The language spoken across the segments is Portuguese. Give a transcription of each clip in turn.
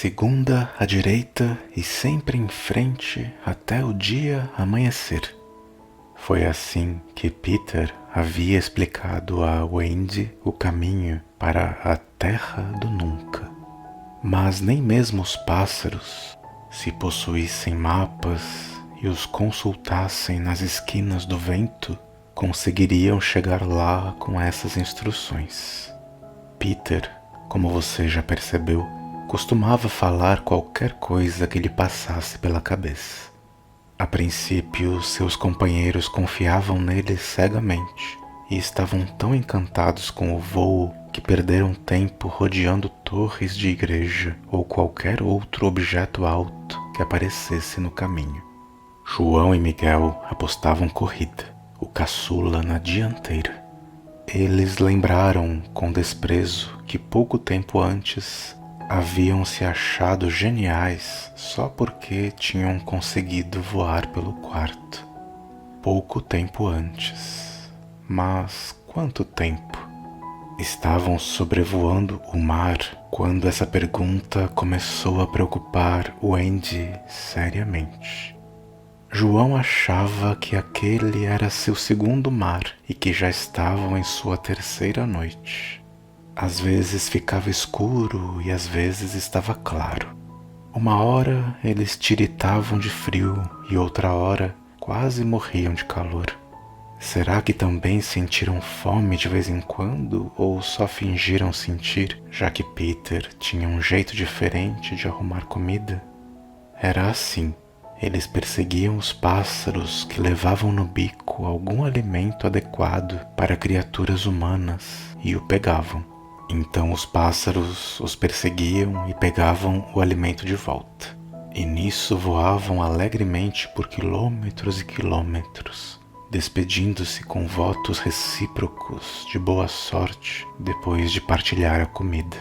segunda à direita e sempre em frente até o dia amanhecer. Foi assim que Peter havia explicado a Wendy o caminho para a Terra do Nunca. Mas nem mesmo os pássaros, se possuíssem mapas e os consultassem nas esquinas do vento, conseguiriam chegar lá com essas instruções. Peter, como você já percebeu, costumava falar qualquer coisa que lhe passasse pela cabeça. A princípio, seus companheiros confiavam nele cegamente e estavam tão encantados com o voo que perderam tempo rodeando torres de igreja ou qualquer outro objeto alto que aparecesse no caminho. João e Miguel apostavam corrida, o caçula na dianteira. Eles lembraram com desprezo que pouco tempo antes haviam se achado geniais só porque tinham conseguido voar pelo quarto. Pouco tempo antes. Mas quanto tempo? Estavam sobrevoando o mar quando essa pergunta começou a preocupar Wendy seriamente. João achava que aquele era seu segundo mar e que já estavam em sua terceira noite. Às vezes ficava escuro e às vezes estava claro. Uma hora eles tiritavam de frio e outra hora quase morriam de calor. Será que também sentiram fome de vez em quando ou só fingiram sentir, já que Peter tinha um jeito diferente de arrumar comida? Era assim. Eles perseguiam os pássaros que levavam no bico algum alimento adequado para criaturas humanas e o pegavam. Então os pássaros os perseguiam e pegavam o alimento de volta. E nisso voavam alegremente por quilômetros e quilômetros, despedindo-se com votos recíprocos de boa sorte depois de partilhar a comida.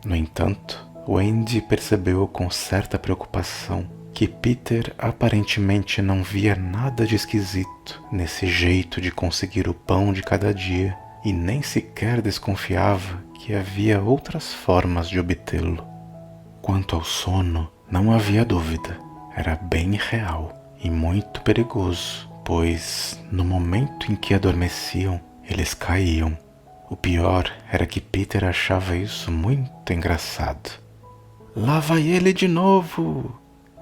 No entanto, Wendy percebeu com certa preocupação que Peter aparentemente não via nada de esquisito nesse jeito de conseguir o pão de cada dia e nem sequer desconfiava que havia outras formas de obtê-lo. Quanto ao sono, não havia dúvida, era bem real e muito perigoso, pois no momento em que adormeciam, eles caíam. O pior era que Peter achava isso muito engraçado. "Lá vai ele de novo!"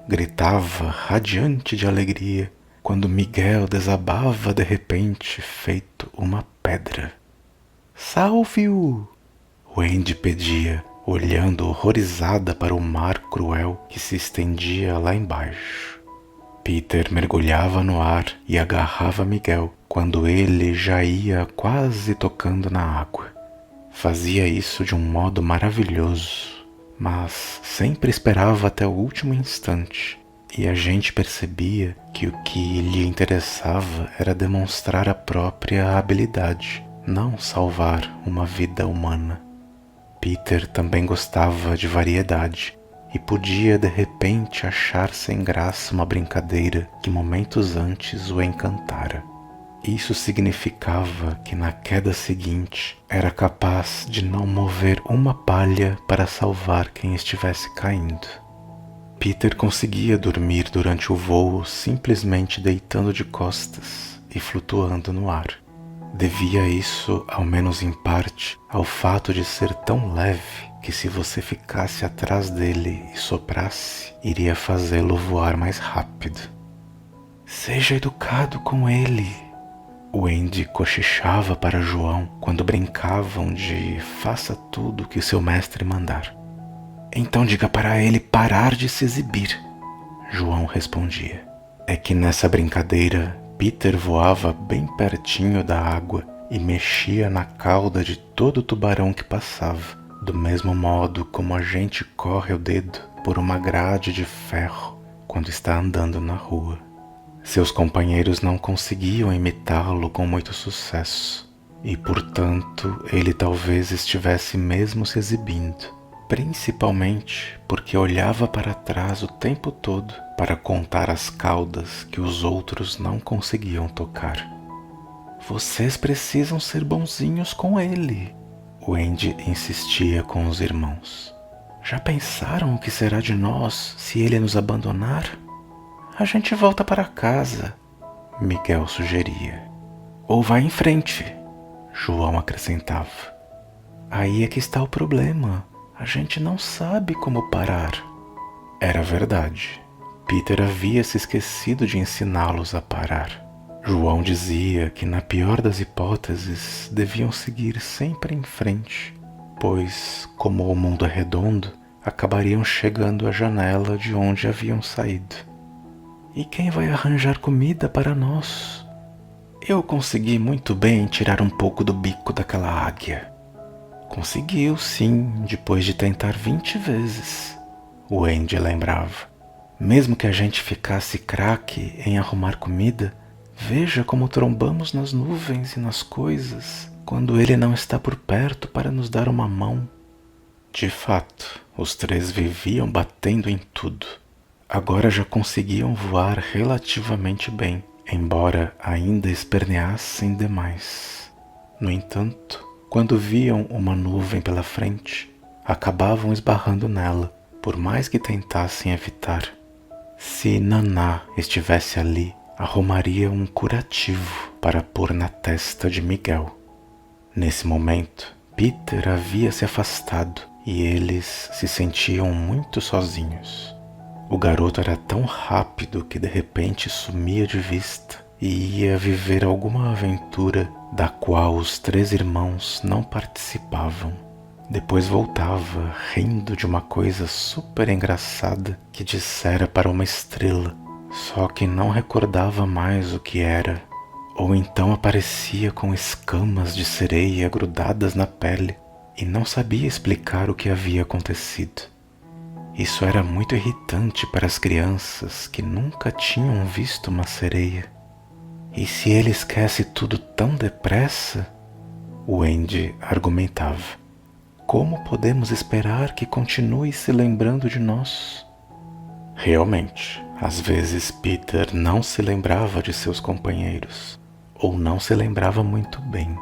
gritava, radiante de alegria, quando Miguel desabava de repente, feito uma pedra. "Salve-o!" Wendy pedia, olhando horrorizada para o mar cruel que se estendia lá embaixo. Peter mergulhava no ar e agarrava Miguel quando ele já ia quase tocando na água. Fazia isso de um modo maravilhoso, mas sempre esperava até o último instante, e a gente percebia que o que lhe interessava era demonstrar a própria habilidade, não salvar uma vida humana. Peter também gostava de variedade e podia de repente achar sem graça uma brincadeira que momentos antes o encantara. Isso significava que na queda seguinte era capaz de não mover uma palha para salvar quem estivesse caindo. Peter conseguia dormir durante o voo simplesmente deitando de costas e flutuando no ar. Devia isso, ao menos em parte, ao fato de ser tão leve que se você ficasse atrás dele e soprasse, iria fazê-lo voar mais rápido. "Seja educado com ele", Wendy cochichava para João quando brincavam de "faça tudo o que seu mestre mandar". "Então diga para ele parar de se exibir", João respondia. É que nessa brincadeira, Peter voava bem pertinho da água e mexia na cauda de todo tubarão que passava, do mesmo modo como a gente corre o dedo por uma grade de ferro quando está andando na rua. Seus companheiros não conseguiam imitá-lo com muito sucesso, e portanto ele talvez estivesse mesmo se exibindo, principalmente porque olhava para trás o tempo todo para contar as caudas que os outros não conseguiam tocar. "Vocês precisam ser bonzinhos com ele", Wendy insistia com os irmãos. Já pensaram o que será de nós se ele nos abandonar? A gente volta para casa, Miguel sugeria. Ou vai em frente, João acrescentava. Aí é que está o problema. A gente não sabe como parar. Era verdade. Peter havia se esquecido de ensiná-los a parar. João dizia que, na pior das hipóteses, deviam seguir sempre em frente, pois, como o mundo é redondo, acabariam chegando à janela de onde haviam saído. E quem vai arranjar comida para nós? Eu consegui muito bem tirar um pouco do bico daquela águia. Conseguiu, sim, depois de tentar 20 vezes, o Andy lembrava. Mesmo que a gente ficasse craque em arrumar comida, veja como trombamos nas nuvens e nas coisas quando ele não está por perto para nos dar uma mão. De fato, os três viviam batendo em tudo. Agora já conseguiam voar relativamente bem, embora ainda esperneassem demais. No entanto, quando viam uma nuvem pela frente, acabavam esbarrando nela, por mais que tentassem evitar. Se Naná estivesse ali, arrumaria um curativo para pôr na testa de Miguel. Nesse momento, Peter havia se afastado e eles se sentiam muito sozinhos. O garoto era tão rápido que de repente sumia de vista e ia viver alguma aventura da qual os três irmãos não participavam. Depois voltava, rindo de uma coisa super engraçada que dissera para uma estrela, só que não recordava mais o que era. Ou então aparecia com escamas de sereia grudadas na pele e não sabia explicar o que havia acontecido. Isso era muito irritante para as crianças que nunca tinham visto uma sereia. E se ele esquece tudo tão depressa? O Andy argumentava. Como podemos esperar que continue se lembrando de nós? Realmente, às vezes Peter não se lembrava de seus companheiros, ou não se lembrava muito bem.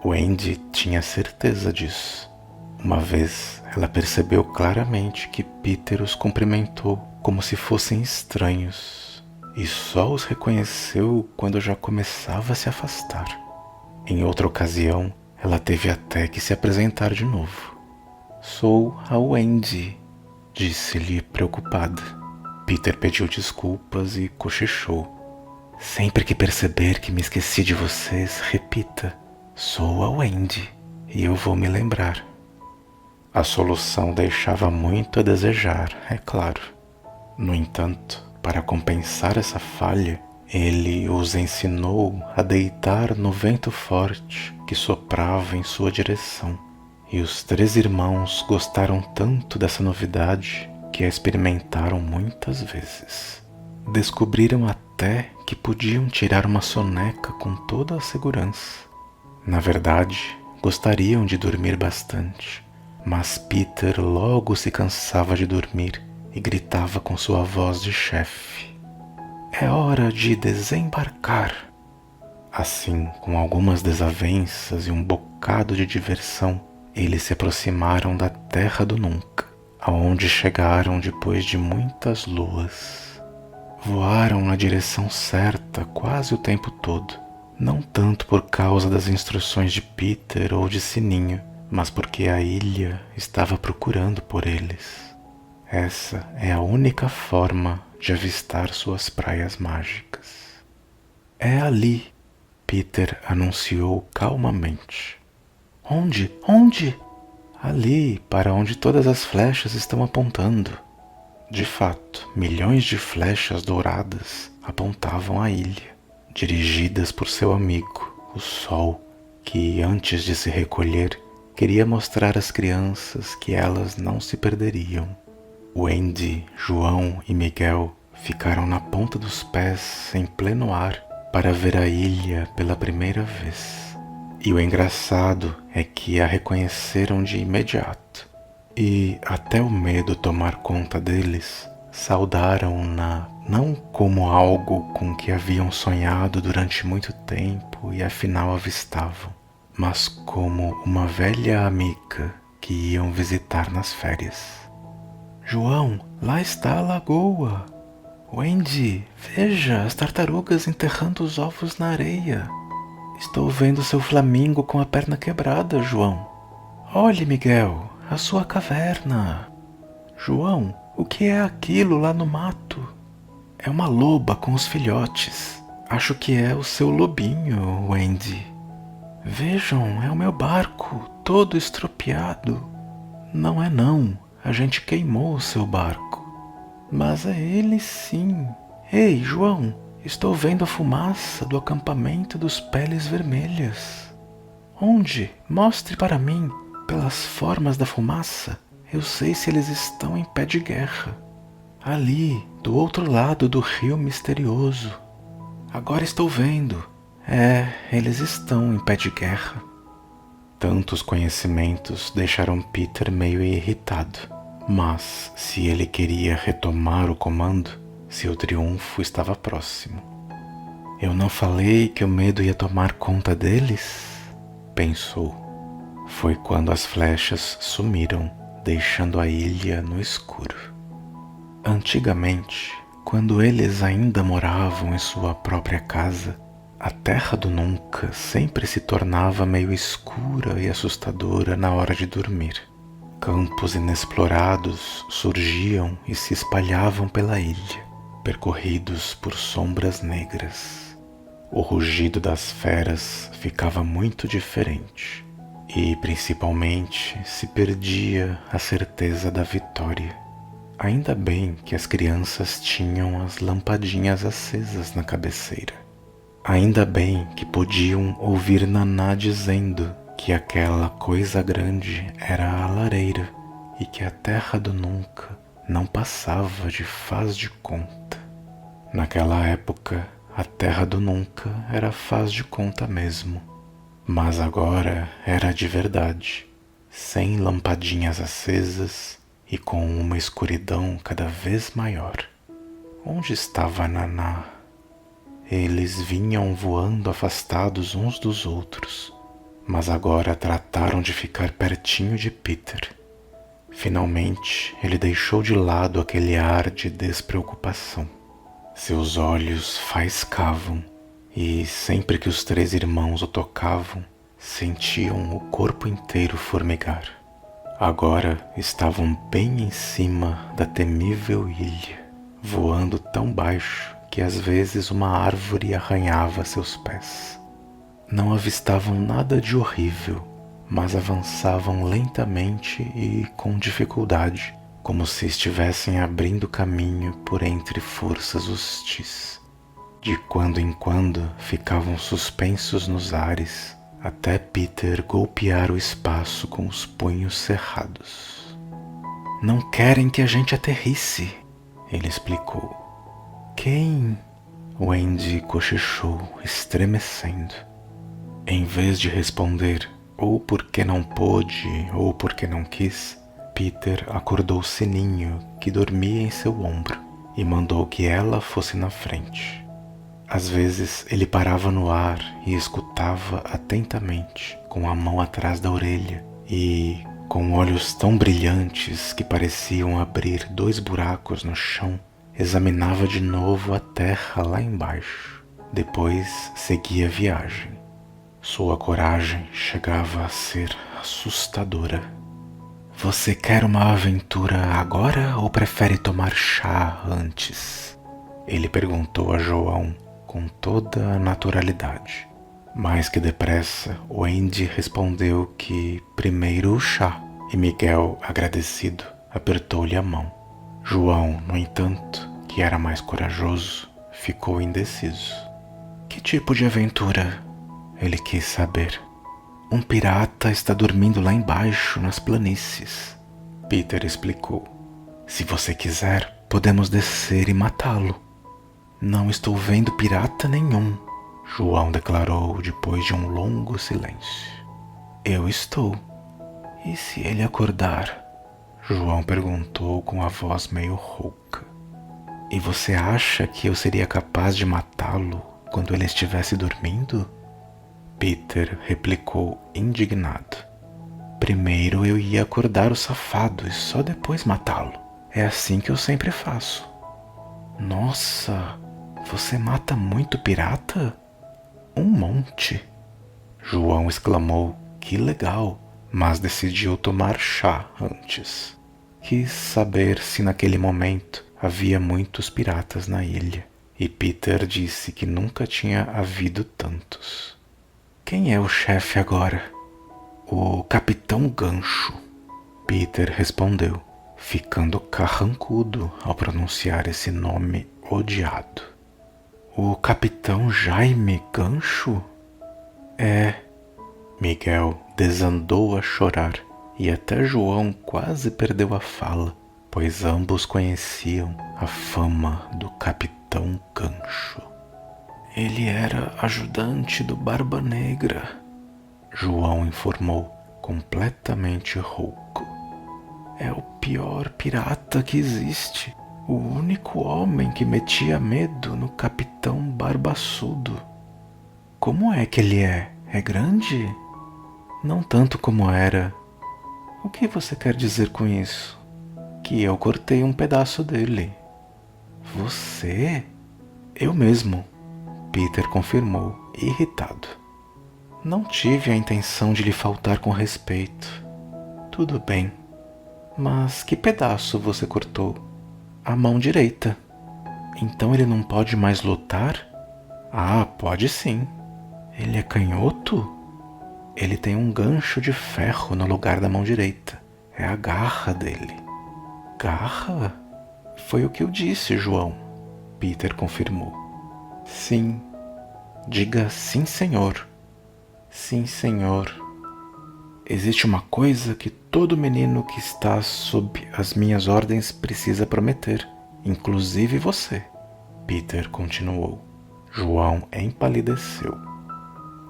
O Andy tinha certeza disso. Uma vez, ela percebeu claramente que Peter os cumprimentou como se fossem estranhos, e só os reconheceu quando já começava a se afastar. Em outra ocasião, ela teve até que se apresentar de novo. Sou a Wendy, disse-lhe preocupada. Peter pediu desculpas e cochichou. Sempre que perceber que me esqueci de vocês, repita. Sou a Wendy e eu vou me lembrar. A solução deixava muito a desejar, é claro. No entanto, para compensar essa falha, ele os ensinou a deitar no vento forte que soprava em sua direção. E os três irmãos gostaram tanto dessa novidade que a experimentaram muitas vezes. Descobriram até que podiam tirar uma soneca com toda a segurança. Na verdade, gostariam de dormir bastante, mas Peter logo se cansava de dormir e gritava com sua voz de chefe. É hora de desembarcar. Assim, com algumas desavenças e um bocado de diversão, eles se aproximaram da Terra do Nunca, aonde chegaram depois de muitas luas. Voaram na direção certa quase o tempo todo, não tanto por causa das instruções de Peter ou de Sininho, mas porque a ilha estava procurando por eles. Essa é a única forma de avistar suas praias mágicas. É ali, Peter anunciou calmamente. Onde? Onde? Ali, para onde todas as flechas estão apontando. De fato, milhões de flechas douradas apontavam a ilha, dirigidas por seu amigo, o Sol, que antes de se recolher, queria mostrar às crianças que elas não se perderiam. Wendy, João e Miguel ficaram na ponta dos pés em pleno ar para ver a ilha pela primeira vez. E o engraçado é que a reconheceram de imediato. E, até o medo tomar conta deles, saudaram-na não como algo com que haviam sonhado durante muito tempo e afinal avistavam, mas como uma velha amiga que iam visitar nas férias. João, lá está a lagoa. Wendy, veja as tartarugas enterrando os ovos na areia. Estou vendo seu flamingo com a perna quebrada, João. Olhe, Miguel, a sua caverna. João, o que é aquilo lá no mato? É uma loba com os filhotes. Acho que é o seu lobinho, Wendy. Vejam, é o meu barco, todo estropiado. Não é não, a gente queimou o seu barco. Mas é ele sim. Ei, João, estou vendo a fumaça do acampamento dos Peles Vermelhas. Onde? Mostre para mim. Pelas formas da fumaça, eu sei se eles estão em pé de guerra. Ali, do outro lado do rio misterioso. Agora estou vendo. Eles estão em pé de guerra. Tantos conhecimentos deixaram Peter meio irritado. Mas, se ele queria retomar o comando, seu triunfo estava próximo. Eu não falei que o medo ia tomar conta deles? Pensou. Foi quando as flechas sumiram, deixando a ilha no escuro. Antigamente, quando eles ainda moravam em sua própria casa, a Terra do Nunca sempre se tornava meio escura e assustadora na hora de dormir. Campos inexplorados surgiam e se espalhavam pela ilha, percorridos por sombras negras. O rugido das feras ficava muito diferente e, principalmente, se perdia a certeza da vitória. Ainda bem que as crianças tinham as lampadinhas acesas na cabeceira. Ainda bem que podiam ouvir Naná dizendo que aquela coisa grande era a lareira e que a Terra do Nunca não passava de faz de conta. Naquela época, a Terra do Nunca era faz de conta mesmo, mas agora era de verdade, sem lampadinhas acesas e com uma escuridão cada vez maior. Onde estava Naná? Eles vinham voando afastados uns dos outros, mas agora trataram de ficar pertinho de Peter. Finalmente, ele deixou de lado aquele ar de despreocupação. Seus olhos faiscavam e, sempre que os três irmãos o tocavam, sentiam o corpo inteiro formigar. Agora estavam bem em cima da temível ilha, voando tão baixo que às vezes uma árvore arranhava seus pés. Não avistavam nada de horrível, mas avançavam lentamente e com dificuldade, como se estivessem abrindo caminho por entre forças hostis. De quando em quando ficavam suspensos nos ares, até Peter golpear o espaço com os punhos cerrados. Não querem que a gente aterrisse, ele explicou. Quem? Wendy cochichou, estremecendo. Em vez de responder, ou porque não pôde, ou porque não quis, Peter acordou Sininho, que dormia em seu ombro, e mandou que ela fosse na frente. Às vezes ele parava no ar e escutava atentamente, com a mão atrás da orelha, e, com olhos tão brilhantes que pareciam abrir 2 buracos no chão, examinava de novo a terra lá embaixo. Depois seguia a viagem. Sua coragem chegava a ser assustadora. Você quer uma aventura agora ou prefere tomar chá antes? Ele perguntou a João com toda a naturalidade. Mais que depressa, Wendy respondeu que primeiro o chá, e Miguel, agradecido, apertou-lhe a mão. João, no entanto, que era mais corajoso, ficou indeciso. Que tipo de aventura? Ele quis saber. Um pirata está dormindo lá embaixo, nas planícies. Peter explicou. Se você quiser, podemos descer e matá-lo. Não estou vendo pirata nenhum, João declarou depois de um longo silêncio. Eu estou. E se ele acordar? João perguntou com a voz meio rouca. E você acha que eu seria capaz de matá-lo quando ele estivesse dormindo? Peter replicou indignado. Primeiro eu ia acordar o safado e só depois matá-lo. É assim que eu sempre faço. Nossa, você mata muito pirata? Um monte. João exclamou, que legal, mas decidiu tomar chá antes. Quis saber se naquele momento havia muitos piratas na ilha, e Peter disse que nunca tinha havido tantos. Quem é o chefe agora? O Capitão Gancho. Peter respondeu, ficando carrancudo ao pronunciar esse nome odiado. O Capitão Jaime Gancho? É. Miguel desandou a chorar e até João quase perdeu a fala, pois ambos conheciam a fama do Capitão Gancho. Ele era ajudante do Barba Negra, João informou, completamente rouco. É o pior pirata que existe, o único homem que metia medo no Capitão Barbaçudo. Como é que ele é? É grande? Não tanto como era. O que você quer dizer com isso? Que eu cortei um pedaço dele. Você? Eu mesmo, Peter confirmou, irritado. Não tive a intenção de lhe faltar com respeito. Tudo bem. Mas que pedaço você cortou? A mão direita. Então ele não pode mais lutar? Ah, pode sim. Ele é canhoto? Ele tem um gancho de ferro no lugar da mão direita. É a garra dele. Garra? Foi o que eu disse, João. Peter confirmou. Sim. Diga sim, senhor. Sim, senhor. Existe uma coisa que todo menino que está sob as minhas ordens precisa prometer, inclusive você. Peter continuou. João empalideceu.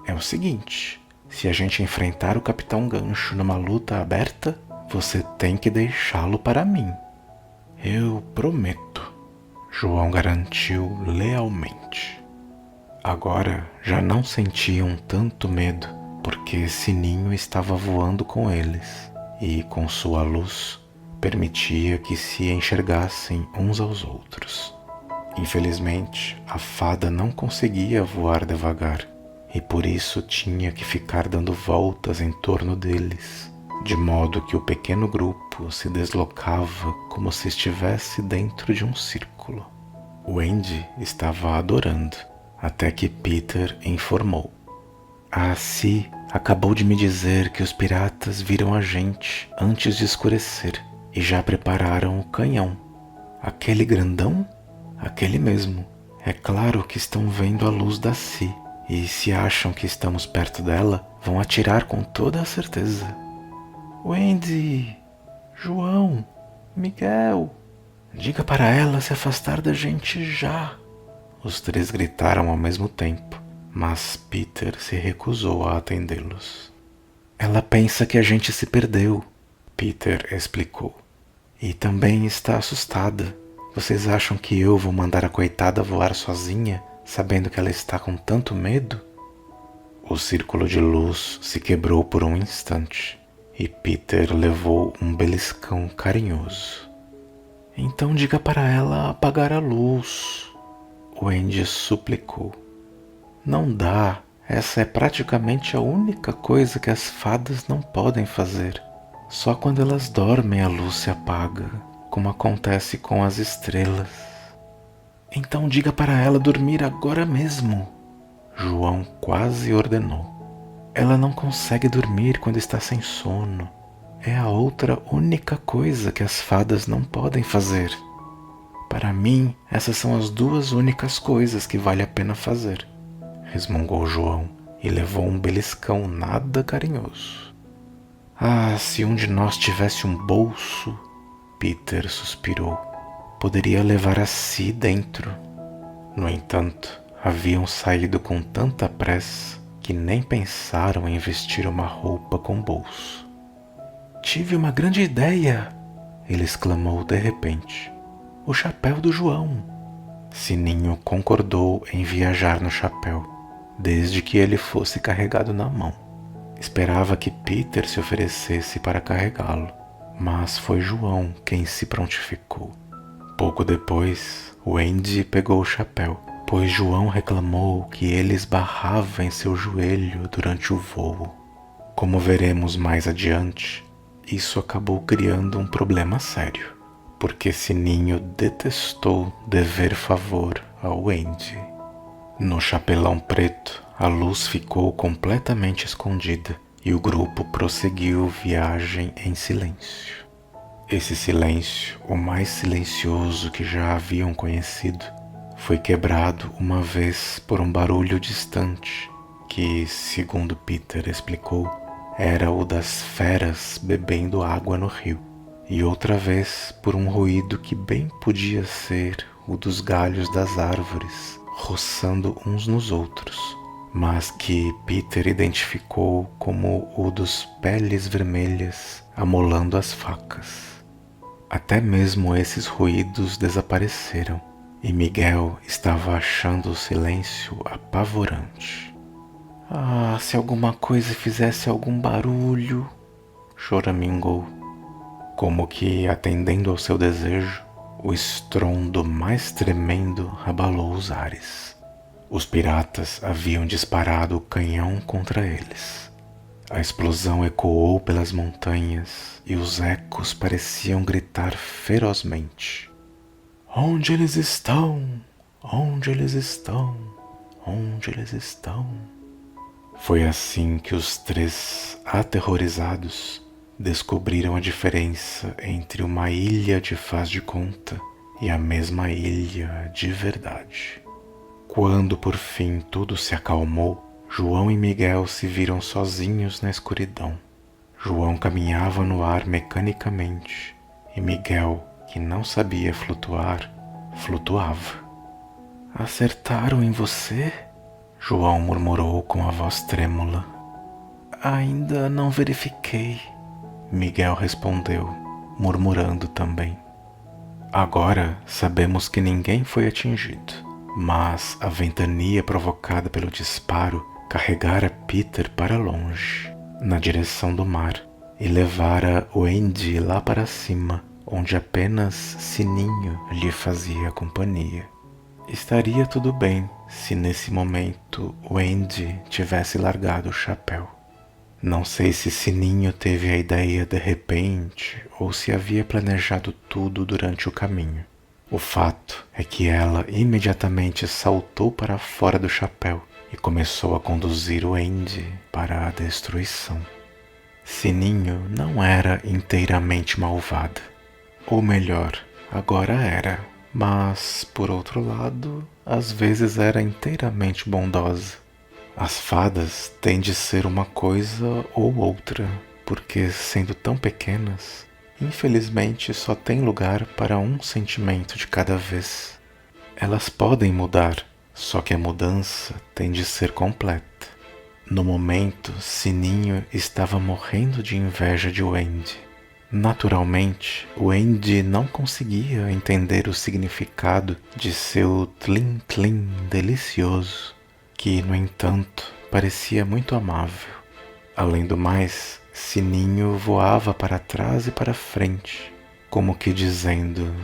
É o seguinte, se a gente enfrentar o Capitão Gancho numa luta aberta, você tem que deixá-lo para mim. Eu prometo, João garantiu lealmente. Agora já não sentiam tanto medo, porque Sininho estava voando com eles e, com sua luz, permitia que se enxergassem uns aos outros. Infelizmente, a fada não conseguia voar devagar e por isso tinha que ficar dando voltas em torno deles, de modo que o pequeno grupo se deslocava como se estivesse dentro de um círculo. Wendy estava adorando, até que Peter informou. A Si acabou de me dizer que os piratas viram a gente antes de escurecer e já prepararam o canhão. Aquele grandão? Aquele mesmo. É claro que estão vendo a luz da Si. E se acham que estamos perto dela, vão atirar com toda a certeza. Wendy! João! Miguel! Diga para ela se afastar da gente já! Os três gritaram ao mesmo tempo, mas Peter se recusou a atendê-los. Ela pensa que a gente se perdeu, Peter explicou. E também está assustada. Vocês acham que eu vou mandar a coitada voar sozinha, sabendo que ela está com tanto medo? O círculo de luz se quebrou por um instante e Peter levou um beliscão carinhoso. Então diga para ela apagar a luz, Wendy suplicou. Não dá, essa é praticamente a única coisa que as fadas não podem fazer. Só quando elas dormem a luz se apaga, como acontece com as estrelas. Então diga para ela dormir agora mesmo, João quase ordenou. Ela não consegue dormir quando está sem sono. É a outra única coisa que as fadas não podem fazer. Para mim, essas são as duas únicas coisas que vale a pena fazer, resmungou João e levou um beliscão nada carinhoso. Ah, se um de nós tivesse um bolso, Peter suspirou. Poderia levar a Si dentro. No entanto, haviam saído com tanta pressa que nem pensaram em vestir uma roupa com bolso. Tive uma grande ideia, ele exclamou de repente. O chapéu do João. Sininho concordou em viajar no chapéu, desde que ele fosse carregado na mão. Esperava que Peter se oferecesse para carregá-lo, mas foi João quem se prontificou. Pouco depois, Wendy pegou o chapéu, pois João reclamou que ele esbarrava em seu joelho durante o voo. Como veremos mais adiante, isso acabou criando um problema sério, porque Sininho detestou dever favor ao Wendy. No chapelão preto, a luz ficou completamente escondida e o grupo prosseguiu viagem em silêncio. Esse silêncio, o mais silencioso que já haviam conhecido, foi quebrado uma vez por um barulho distante que, segundo Peter explicou, era o das feras bebendo água no rio, e outra vez por um ruído que bem podia ser o dos galhos das árvores roçando uns nos outros, mas que Peter identificou como o dos peles vermelhas amolando as facas. Até mesmo esses ruídos desapareceram, e Miguel estava achando o silêncio apavorante. Ah, se alguma coisa fizesse algum barulho, choramingou. Como que, atendendo ao seu desejo, o estrondo mais tremendo abalou os ares. Os piratas haviam disparado o canhão contra eles. A explosão ecoou pelas montanhas e os ecos pareciam gritar ferozmente. Onde eles estão? Onde eles estão? Onde eles estão? Foi assim que os três, aterrorizados, descobriram a diferença entre uma ilha de faz de conta e a mesma ilha de verdade. Quando por fim tudo se acalmou, João e Miguel se viram sozinhos na escuridão. João caminhava no ar mecanicamente e Miguel, que não sabia flutuar, flutuava. Acertaram em você? João murmurou com a voz trêmula. Ainda não verifiquei, Miguel respondeu, murmurando também. Agora sabemos que ninguém foi atingido, mas a ventania provocada pelo disparo carregara Peter para longe, na direção do mar, e levara Wendy lá para cima, onde apenas Sininho lhe fazia companhia. Estaria tudo bem se nesse momento Wendy tivesse largado o chapéu. Não sei se Sininho teve a ideia de repente ou se havia planejado tudo durante o caminho. O fato é que ela imediatamente saltou para fora do chapéu e começou a conduzir Wendy para a destruição. Sininho não era inteiramente malvada. Ou melhor, agora era, mas, por outro lado, às vezes era inteiramente bondosa. As fadas têm de ser uma coisa ou outra, porque, sendo tão pequenas, infelizmente só tem lugar para um sentimento de cada vez. Elas podem mudar, só que a mudança tem de ser completa. No momento, Sininho estava morrendo de inveja de Wendy. Naturalmente, Wendy não conseguia entender o significado de seu tlim-tlim delicioso, que, no entanto, parecia muito amável. Além do mais, Sininho voava para trás e para frente, como que dizendo: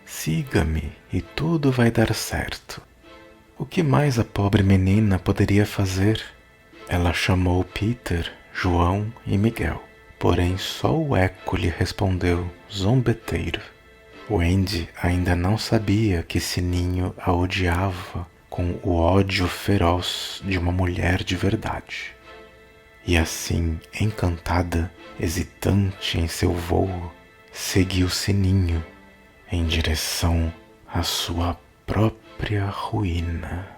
siga-me e tudo vai dar certo. O que mais a pobre menina poderia fazer? Ela chamou Peter, João e Miguel, porém só o eco lhe respondeu, zombeteiro. Wendy ainda não sabia que Sininho a odiava com o ódio feroz de uma mulher de verdade. E assim, encantada, hesitante em seu vôo, seguiu Sininho em direção à sua própria ruína.